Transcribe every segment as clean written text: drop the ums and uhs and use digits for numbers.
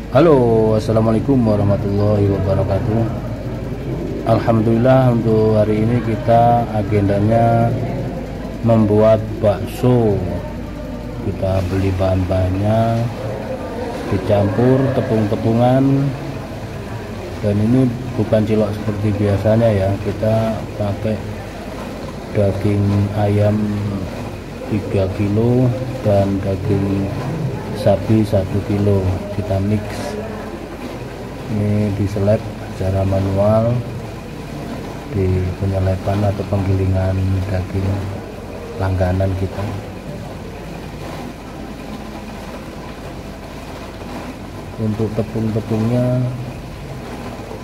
Halo, assalamualaikum warahmatullahi wabarakatuh. Alhamdulillah, untuk hari ini kita agendanya membuat bakso. Kita beli bahan-bahannya, dicampur tepung-tepungan, dan ini bukan cilok seperti biasanya ya. Kita pakai daging ayam 3 kilo dan daging sapi 1 kilo. Kita mix, ini diseleb secara manual di penyelepan atau penggilingan daging langganan kita. Untuk tepung-tepungnya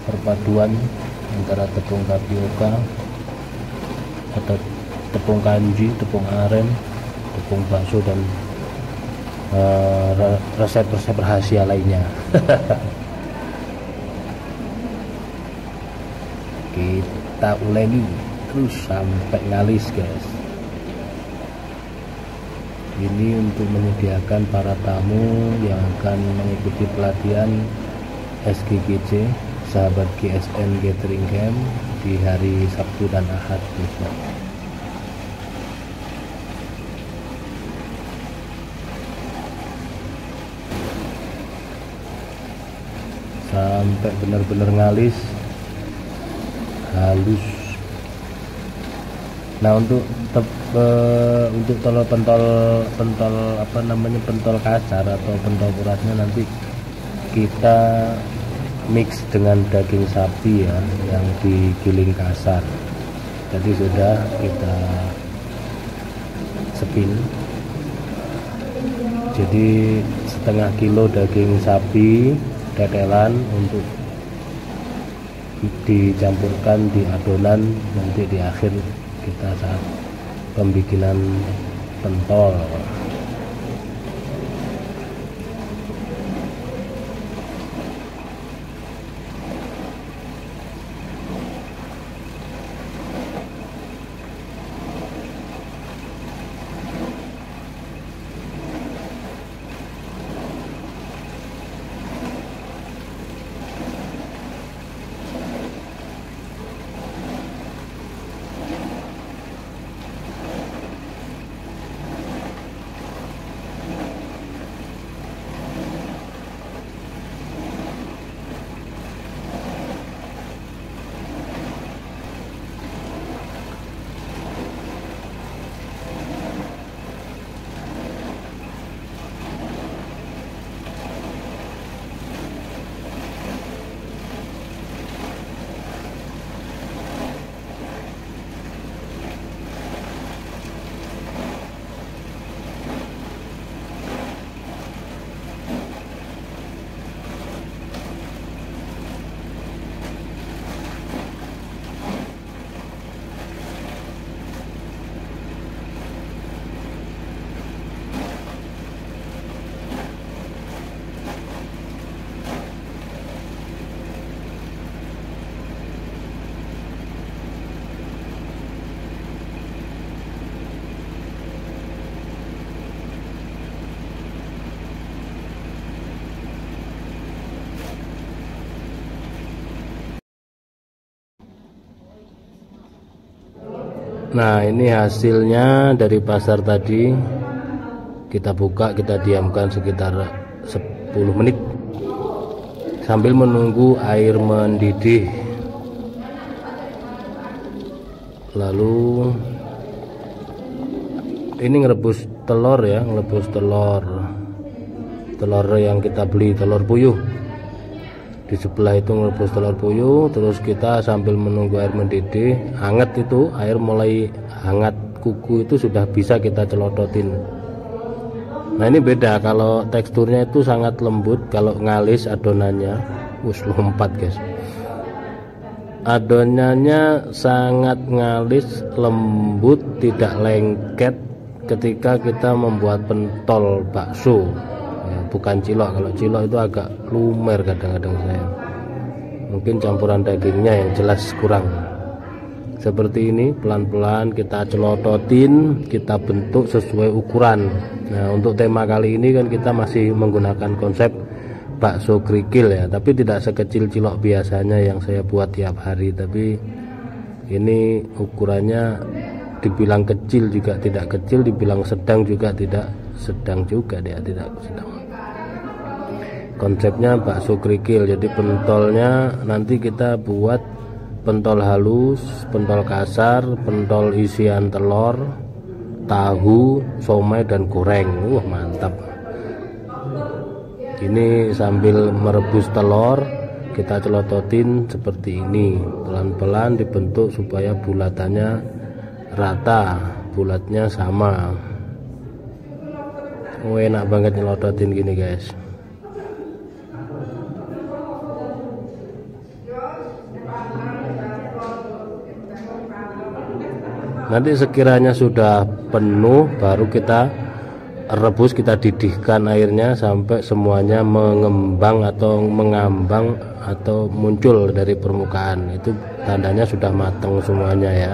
perpaduan antara tepung tapioka atau tepung kanji, tepung aren, tepung bakso, dan resep-resep rahasia lainnya. Kita uleni terus sampai ngalis, guys. Ini untuk menyediakan para tamu yang akan mengikuti pelatihan SGGC, Sahabat GSN Gathering Camp, di hari Sabtu dan Ahad besok. Sampai benar-benar ngalis, halus. Nah, untuk pentol kasar atau pentol uratnya nanti kita mix dengan daging sapi ya, yang digiling kasar. Jadi sudah kita spin. Jadi setengah kilo daging sapi tetelan untuk dicampurkan di adonan nanti di akhir kita saat pembikinan pentol. Nah, ini hasilnya dari pasar tadi. Kita buka, kita diamkan sekitar 10 menit sambil menunggu air mendidih. Lalu ini ngerebus telur ya, telur yang kita beli, telur puyuh. Di sebelah itu ngerebus telur puyuh, terus kita sambil menunggu air mendidih, hangat itu, air mulai hangat kuku itu sudah bisa kita celototin. Nah, ini beda, kalau teksturnya itu sangat lembut, kalau ngalis adonannya, lompat guys. Adonannya sangat ngalis, lembut, tidak lengket ketika kita membuat pentol bakso. Bukan cilok. Kalau cilok itu agak lumer kadang-kadang saya. Mungkin campuran dagingnya yang jelas kurang. Seperti ini, pelan-pelan kita celototin, kita bentuk sesuai ukuran. Nah, untuk tema kali ini kan kita masih menggunakan konsep bakso kerikil ya, tapi tidak sekecil cilok biasanya yang saya buat tiap hari. Tapi ini ukurannya dibilang kecil juga tidak kecil, dibilang sedang juga tidak sedang juga, dia tidak sedang. Konsepnya bakso kerikil, jadi pentolnya nanti kita buat pentol halus, pentol kasar, pentol isian telur, tahu, somai dan goreng. Mantap. Ini sambil merebus telur kita celototin seperti ini, pelan-pelan dibentuk supaya bulatannya rata, bulatnya sama. Enak banget nyelototin gini guys. Nanti sekiranya sudah penuh baru kita rebus, kita didihkan airnya sampai semuanya mengembang atau mengambang atau muncul dari permukaan. Itu tandanya sudah matang semuanya ya.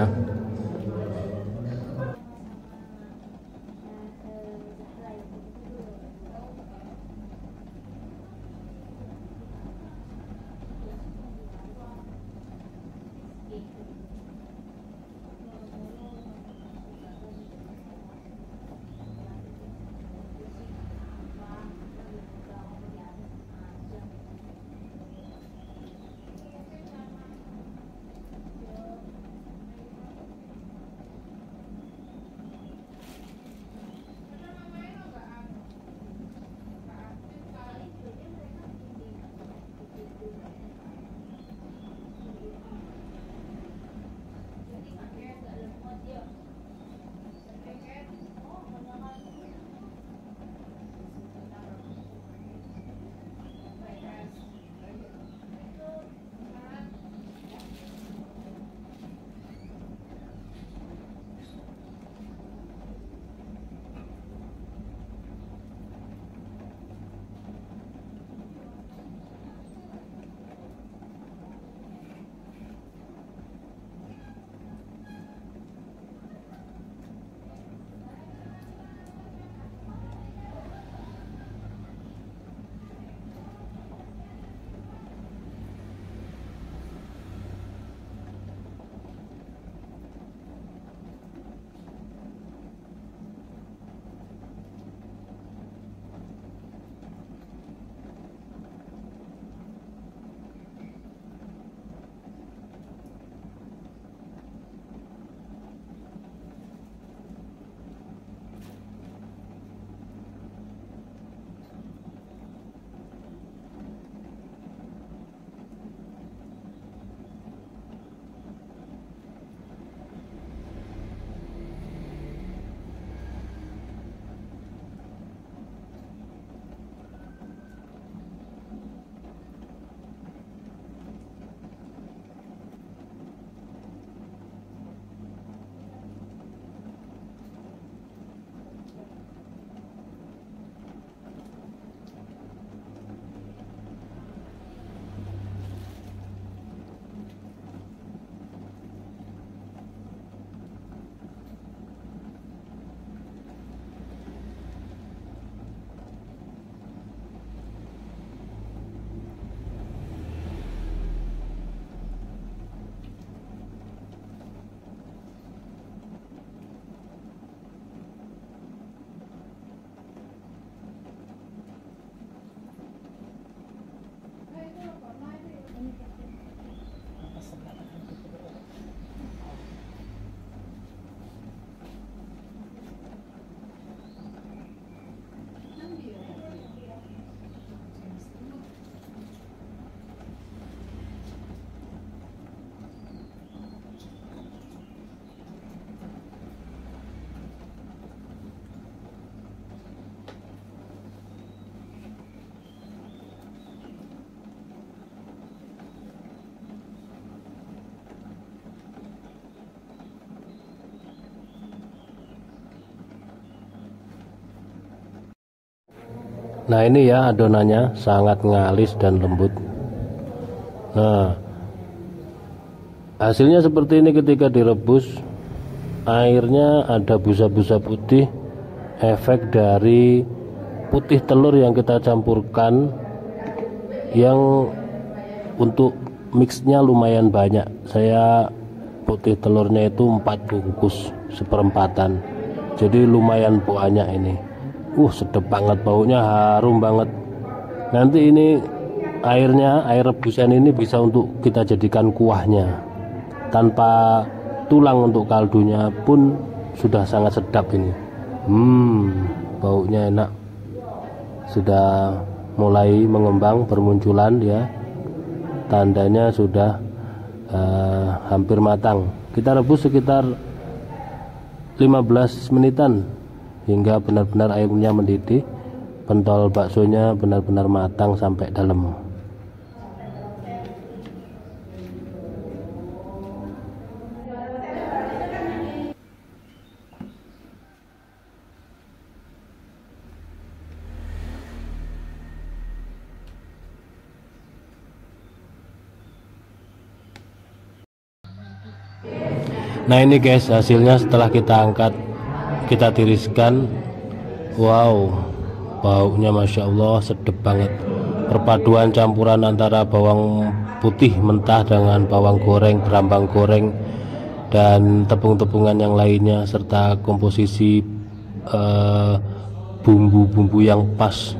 Nah ini ya adonannya sangat ngalis dan lembut. Nah hasilnya seperti ini ketika direbus, airnya ada busa-busa putih, efek dari putih telur yang kita campurkan yang untuk mixnya lumayan banyak. Saya putih telurnya itu 4 bungkus seperempatan, jadi lumayan banyak ini. Sedap banget, baunya harum banget. Nanti ini airnya, air rebusan ini bisa untuk kita jadikan kuahnya tanpa tulang. Untuk kaldunya pun sudah sangat sedap ini. Baunya enak, sudah mulai mengembang, bermunculan ya, tandanya sudah hampir matang. Kita rebus sekitar 15 menitan hingga benar-benar airnya mendidih, pentol baksonya benar-benar matang sampai dalam. Nah ini guys, hasilnya setelah kita angkat, kita tiriskan. Wow, baunya Masya Allah sedap banget. Perpaduan campuran antara bawang putih mentah dengan bawang goreng, berambang goreng, dan tepung-tepungan yang lainnya, serta komposisi bumbu-bumbu yang pas.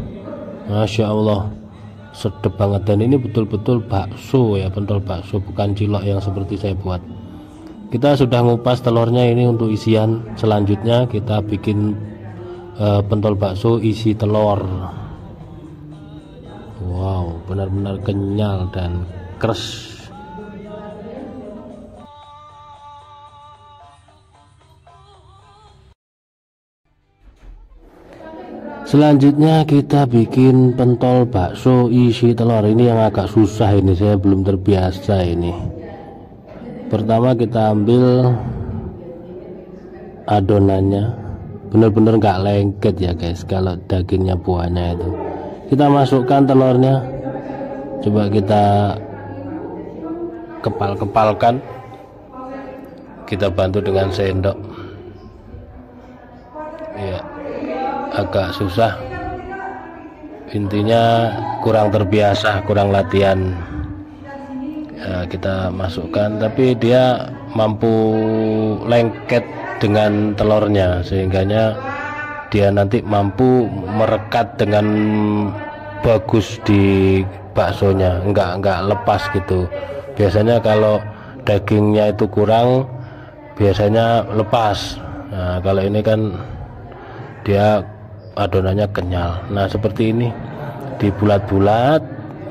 Masya Allah, sedap banget. Dan ini betul-betul bakso ya, pentol bakso, bukan cilok yang seperti saya buat. Kita sudah ngupas telurnya ini untuk isian. Selanjutnya kita bikin pentol bakso isi telur. Wow, benar-benar kenyal dan keres. Selanjutnya kita bikin pentol bakso isi telur. Ini yang agak susah, ini saya belum terbiasa ini. Pertama kita ambil adonannya, benar-benar nggak lengket ya guys. Kalau dagingnya buahnya itu, kita masukkan telurnya, coba kita kepal-kepalkan, kita bantu dengan sendok ya. Agak susah, intinya kurang terbiasa, kurang latihan ya. Kita masukkan, tapi dia mampu lengket dengan telurnya, sehingganya dia nanti mampu merekat dengan bagus di baksonya, enggak lepas gitu. Biasanya kalau dagingnya itu kurang, biasanya lepas. Nah kalau ini kan dia adonannya kenyal. Nah seperti ini, dibulat-bulat,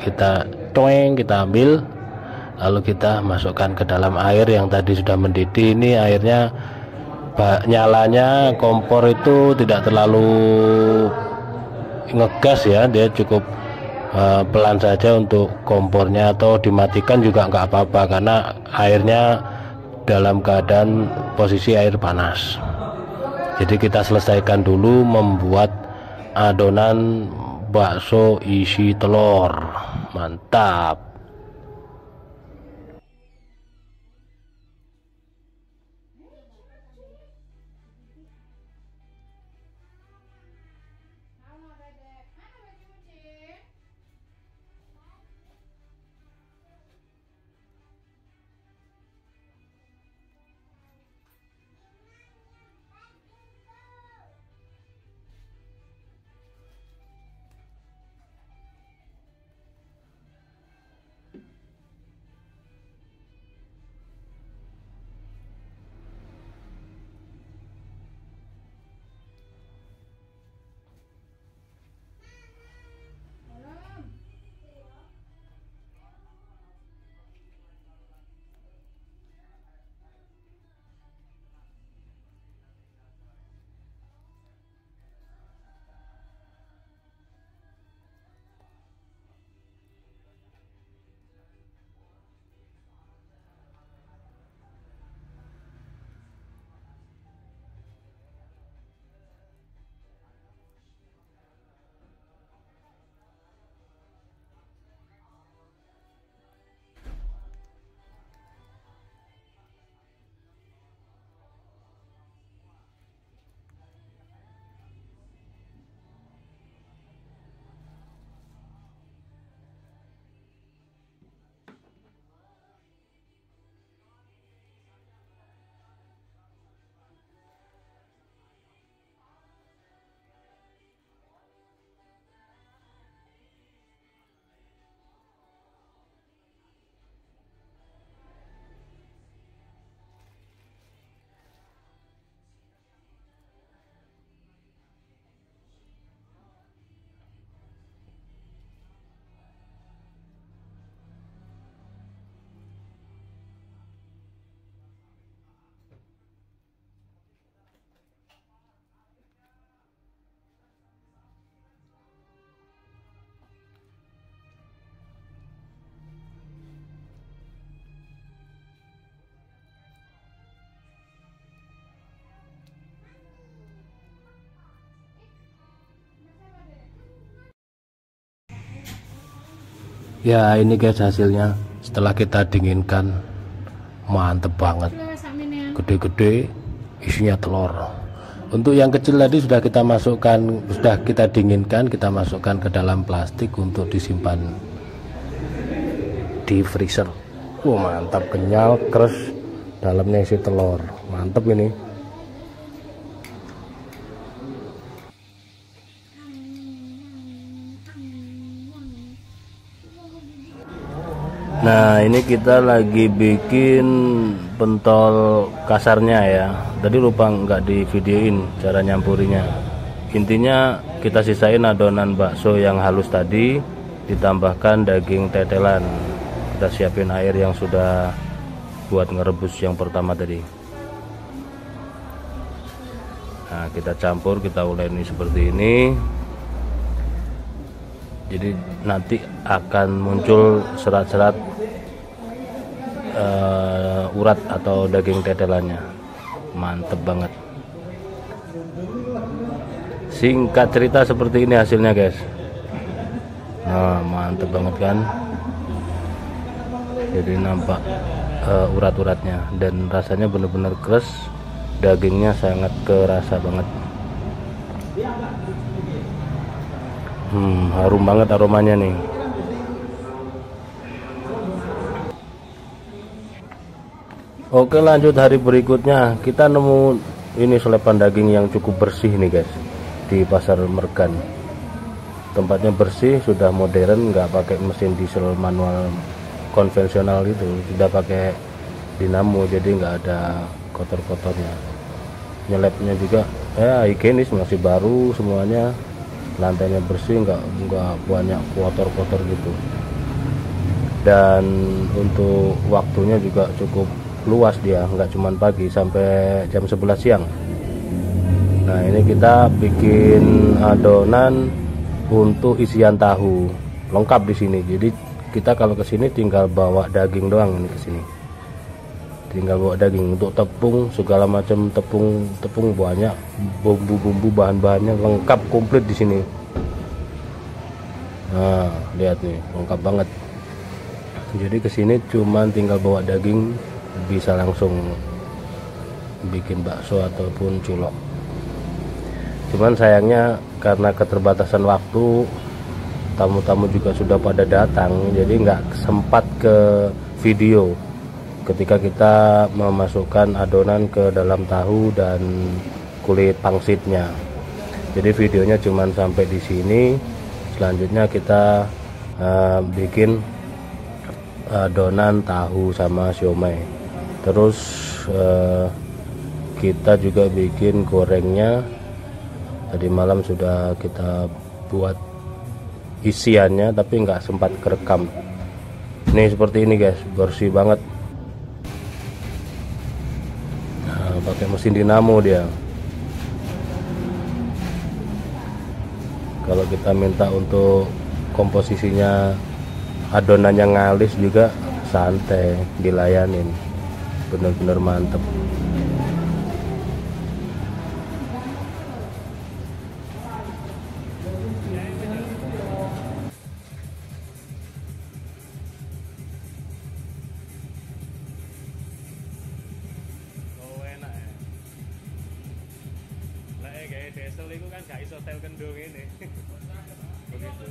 kita toeng, kita ambil, lalu kita masukkan ke dalam air yang tadi sudah mendidih. Ini airnya, nyalanya kompor itu tidak terlalu ngegas ya, dia cukup pelan saja untuk kompornya, atau dimatikan juga nggak apa-apa karena airnya dalam keadaan posisi air panas. Jadi kita selesaikan dulu membuat adonan bakso isi telur. Mantap. Ya ini guys hasilnya setelah kita dinginkan, mantep banget, gede-gede, isinya telur. Untuk yang kecil tadi sudah kita masukkan, sudah kita dinginkan, kita masukkan ke dalam plastik untuk disimpan di freezer. Mantap, kenyal, keras, dalamnya isi telur, mantep ini. Nah ini kita lagi bikin pentol kasarnya ya. Tadi lupa nggak di videoin cara nyampurinya. Intinya kita sisain adonan bakso yang halus tadi, ditambahkan daging tetelan. Kita siapin air yang sudah buat ngerebus yang pertama tadi. Nah kita campur, kita uleni seperti ini. Jadi nanti akan muncul serat-serat urat atau daging tetelannya. Mantep banget. Singkat cerita seperti ini hasilnya guys. Nah mantep banget kan. Jadi nampak urat-uratnya dan rasanya benar-benar keras. Dagingnya sangat kerasa banget. Harum banget aromanya nih. Oke lanjut hari berikutnya, kita nemu ini selepan daging yang cukup bersih nih guys, di pasar Mergan. Tempatnya bersih, sudah modern, nggak pakai mesin diesel manual konvensional itu, sudah pakai dinamo, jadi nggak ada kotor-kotornya. Nyelepnya juga higienis, masih baru semuanya. Lantainya bersih, nggak banyak kotor-kotor gitu, dan untuk waktunya juga cukup luas, dia nggak cuman pagi sampai jam 11 siang. Nah ini kita bikin adonan untuk isian tahu lengkap di sini. Jadi kita kalau ke sini tinggal bawa daging doang, ini ke sini tinggal bawa daging. Untuk tepung segala macam, tepung banyak, bumbu-bumbu, bahan-bahannya lengkap komplit di sini. Nah lihat nih, lengkap banget. Jadi kesini cuman tinggal bawa daging, bisa langsung bikin bakso ataupun culok. Cuman sayangnya karena keterbatasan waktu, tamu-tamu juga sudah pada datang, jadi nggak sempat ke video ketika kita memasukkan adonan ke dalam tahu dan kulit pangsitnya. Jadi videonya cuman sampai di sini. Selanjutnya kita bikin adonan tahu sama siomay. Terus kita juga bikin gorengnya. Tadi malam sudah kita buat isiannya, tapi nggak sempat kerekam. Nih seperti ini guys, bersih banget. Nah, pakai mesin dinamo dia. Kalau kita minta untuk komposisinya adonannya ngalis juga santai, dilayanin, bener-bener mantep. Diesel itu kan gak iso tel kendung ini. Begitu.